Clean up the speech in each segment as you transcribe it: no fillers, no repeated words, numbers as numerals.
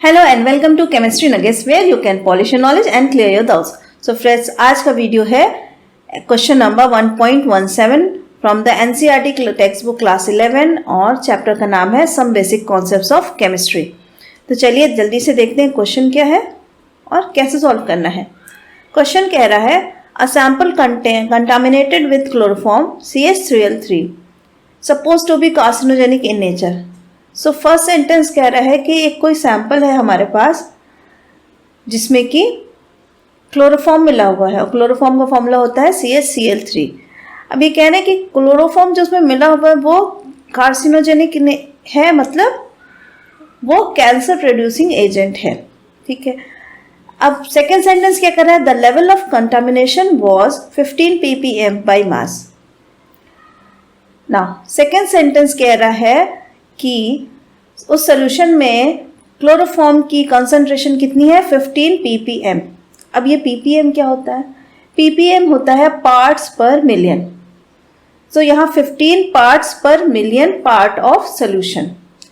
Hello and welcome to chemistry nuggets where you can polish your knowledge and clear your doubts. So friends, आज का video है question number 1.17 from the NCERT textbook class 11 और chapter का नाम है some basic concepts of chemistry. तो चलिए जल्दी से देखते हैं क्वेश्चन क्या है और कैसे सॉल्व करना है। क्वेश्चन कह रहा है a sample contaminated with chloroform CH3L3 suppose to be carcinogenic in nature. So first sentence कह रहा है कि एक कोई सैंपल है हमारे पास जिसमें कि क्लोरोफॉर्म मिला हुआ है और क्लोरोफॉर्म का फॉर्मूला होता है CH3Cl3। अब ये कह रहे हैं कि क्लोरोफॉर्म जो उसमें मिला हुआ है वो कार्सिनोजेनिक है, मतलब वो कैंसर प्रोड्यूसिंग एजेंट है। ठीक है, अब सेकेंड सेंटेंस क्या कर रहा है, the level of contamination was 15 ppm by mass. Now second sentence कह रहा है कि उस सॉल्यूशन में क्लोरोफॉर्म की कंसंट्रेशन कितनी है, 15 ppm। अब ये ppm क्या होता है, ppm होता है पार्ट्स पर मिलियन। सो यहाँ 15 पार्ट्स पर million part of solution,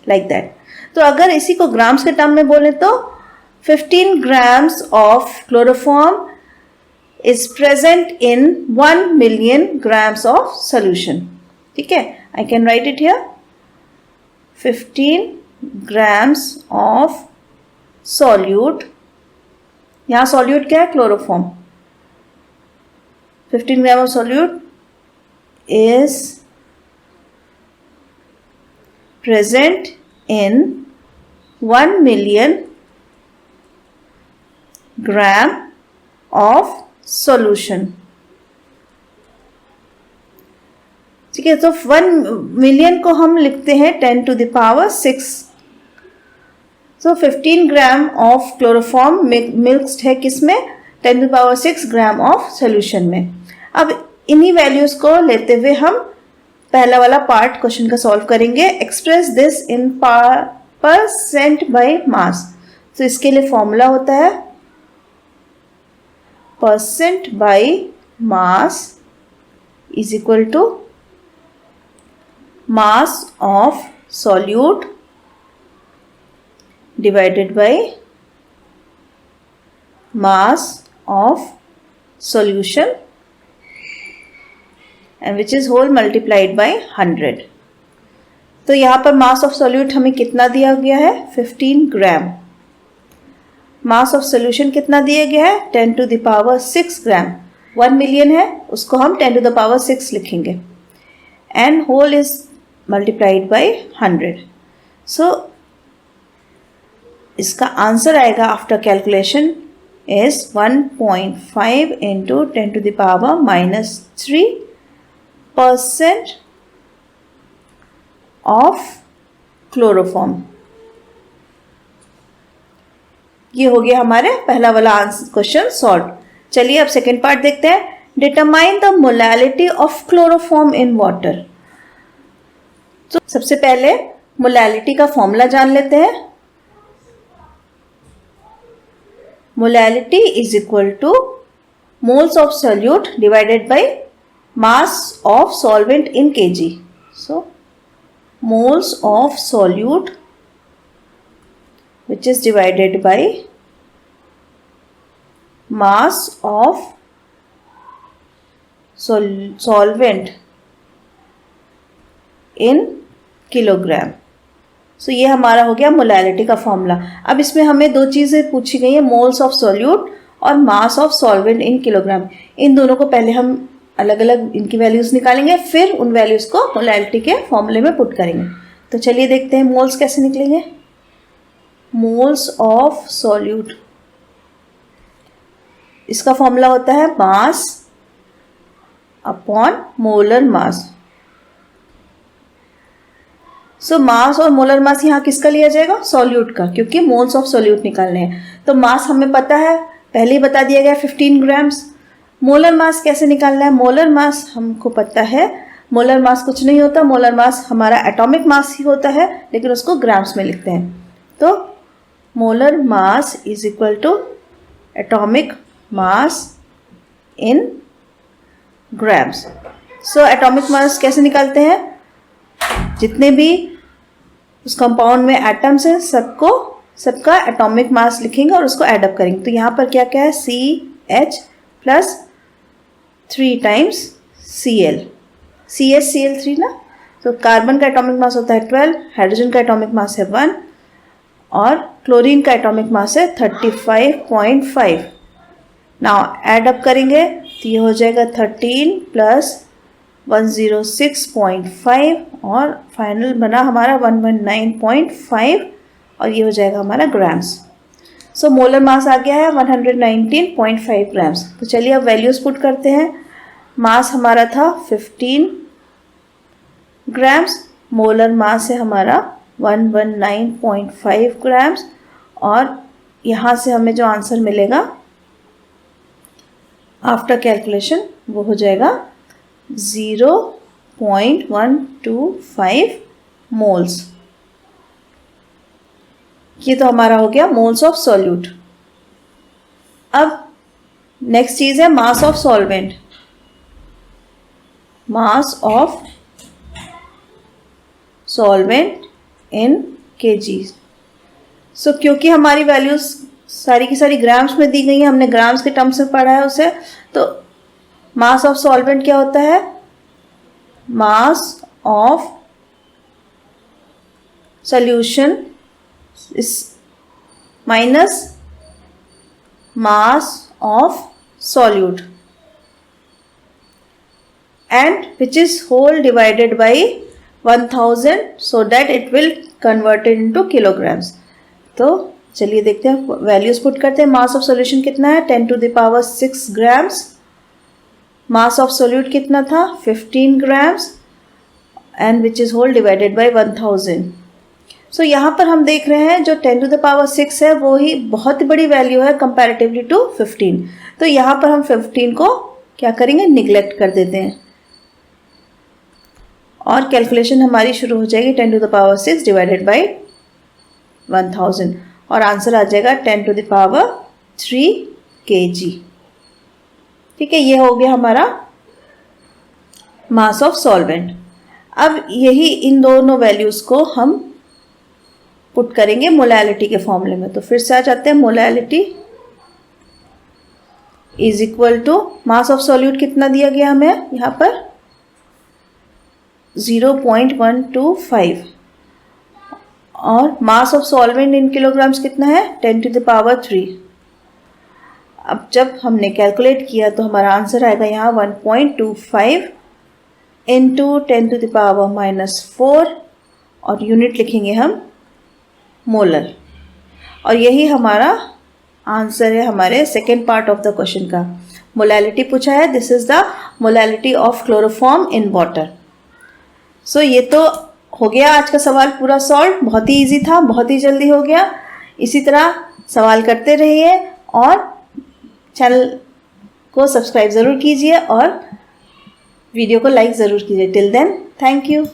like that. तो अगर इसी को ग्राम्स के टर्म में बोले तो 15 grams of chloroform is present in 1 million grams of solution. ठीक है, I can write it here, 15 grams of solute, यहाँ solute क्या है, chloroform. 15 grams of solute is present in 1 million gram of solution। ठीक है, तो 1 million को हम लिखते हैं 10 to the power 6। So 15 gram of chloroform mixed है किसमें, 10 to the power 6 gram of solution में। अब इन्हीं वैल्यूज को लेते हुए हम पहला वाला पार्ट क्वेश्चन का सॉल्व करेंगे। Express this in percent by mass. तो इसके लिए फॉर्मूला होता है percent by mass is equal to mass of solute divided by mass of solution and which is whole multiplied by 100। तो यहाँ पर mass of solute हमें कितना दिया गया है, 15 ग्राम। mass of solution कितना दिया गया है, 10 to the power 6 gram. 1 million है, उसको हम 10 to the power 6 लिखेंगे and whole is multiplied by 100। So इसका आंसर आएगा after calculation is 1.5 into 10 to the power -3% of chloroform. ये हो गया हमारे पहला वाला आंसर क्वेश्चन सॉल्व। चलिए अब सेकेंड पार्ट देखते हैं। Determine the molality of chloroform in water. तो सबसे पहले मोलैलिटी का फॉर्मूला जान लेते हैं। Molality is equal to moles of solute divided by mass of solvent in kg। So moles of solute which is divided by mass of solvent in kilogram. So ये हमारा हो गया मोलैलिटी का formula. अब इसमें हमें दो चीज़ें पूछी गई है, मोल्स ऑफ सोल्यूट और mass of solvent in kilogram. इन दोनों को पहले हम अलग अलग इनकी वैल्यूज़ निकालेंगे, फिर उन वैल्यूज़ को मोलैलिटी के फॉर्मूले में पुट करेंगे। तो चलिए देखते हैं मोल्स कैसे निकलेंगे। मोल्स ऑफ सोल्यूट, इसका फॉर्मूला होता है मास अपॉन मोलर मास। सो मास और मोलर मास यहाँ किसका लिया जाएगा, सोल्यूट का, क्योंकि मोल्स ऑफ सोल्यूट निकालने हैं। तो मास हमें पता है, पहले ही बता दिया गया 15 ग्राम्स। मोलर मास कैसे निकालना है, मोलर मास हमको पता है, मोलर मास कुछ नहीं होता, मोलर मास हमारा एटॉमिक मास ही होता है, लेकिन उसको ग्राम्स में लिखते हैं। तो molar mass is equal to atomic mass in grams. So atomic mass कैसे निकालते हैं, जितने भी उस कंपाउंड में एटम्स हैं सबको सबका एटॉमिक मास लिखेंगे और उसको ऐड अप करेंगे। तो यहाँ पर क्या क्या है, CH plus 3 times Cl, CH Cl3 ना। तो कार्बन का एटॉमिक मास होता है 12, हाइड्रोजन का एटॉमिक मास है 1 और क्लोरीन का एटॉमिक मास है 35.5। नाउ ऐड अप करेंगे तो ये हो जाएगा 13 प्लस 106.5 और फाइनल बना हमारा 119.5 और ये हो जाएगा हमारा ग्राम्स। सो मोलर मास आ गया है 119.5 ग्राम्स। तो चलिए अब वैल्यूज़ पुट करते हैं। मास हमारा था 15 ग्राम्स, मोलर मास है हमारा 119.5 ग्राम्स और यहाँ से हमें जो आंसर मिलेगा आफ्टर कैलकुलेशन वो हो जाएगा 0.125 मोल्स। ये तो हमारा हो गया मोल्स ऑफ सॉल्यूट। अब नेक्स्ट चीज़ है मास of solvent. Mass of solvent in kg। सो क्योंकि हमारी वैल्यूज सारी की सारी ग्राम्स में दी गई है, हमने ग्राम्स के टर्म्स में पढ़ा है उसे, तो मास ऑफ सॉल्वेंट क्या होता है, mass of solution minus mass of solute and which is whole divided by 1000 so that it will convert it into kilograms। तो चलिए देखते हैं, वैल्यूज पुट करते हैं। मास ऑफ सॉल्यूशन कितना है 10⁶ ग्राम्स, मास ऑफ सॉल्यूट कितना था 15 grams and which is whole divided by 1000। सो यहाँ पर हम देख रहे हैं जो 10⁶ है वो ही बहुत बड़ी वैल्यू है कंपैरेटिवली टू 15। तो यहाँ पर हम 15 को क्या करेंगे, निगलेक्ट कर देते हैं और कैलकुलेशन हमारी शुरू हो जाएगी 10⁶ डिवाइडेड बाई 1000 और आंसर आ जाएगा 10⁻³ kg। ठीक है, ये हो गया हमारा मास ऑफ सॉल्वेंट। अब यही इन दोनों वैल्यूज़ को हम पुट करेंगे मोलैलिटी के फॉर्मूले में। तो फिर से आ जाते हैं, molality is equal to mass of solute कितना दिया गया हमें यहाँ पर 0.125 और mass of solvent in kilograms कितना है 10⁻³। अब जब हमने कैलकुलेट किया तो हमारा आंसर आएगा यहाँ 1.25 इंटू 10⁻⁻⁴ और यूनिट लिखेंगे हम मोलर। और यही हमारा आंसर है हमारे second part of the question का। मोलैलिटी पूछा है, this is the molality of chloroform in water. So ये तो हो गया आज का सवाल पूरा सॉल्व। बहुत ही इजी था, बहुत ही जल्दी हो गया। इसी तरह सवाल करते रहिए और चैनल को सब्सक्राइब ज़रूर कीजिए और वीडियो को लाइक ज़रूर कीजिए। Till then, thank you.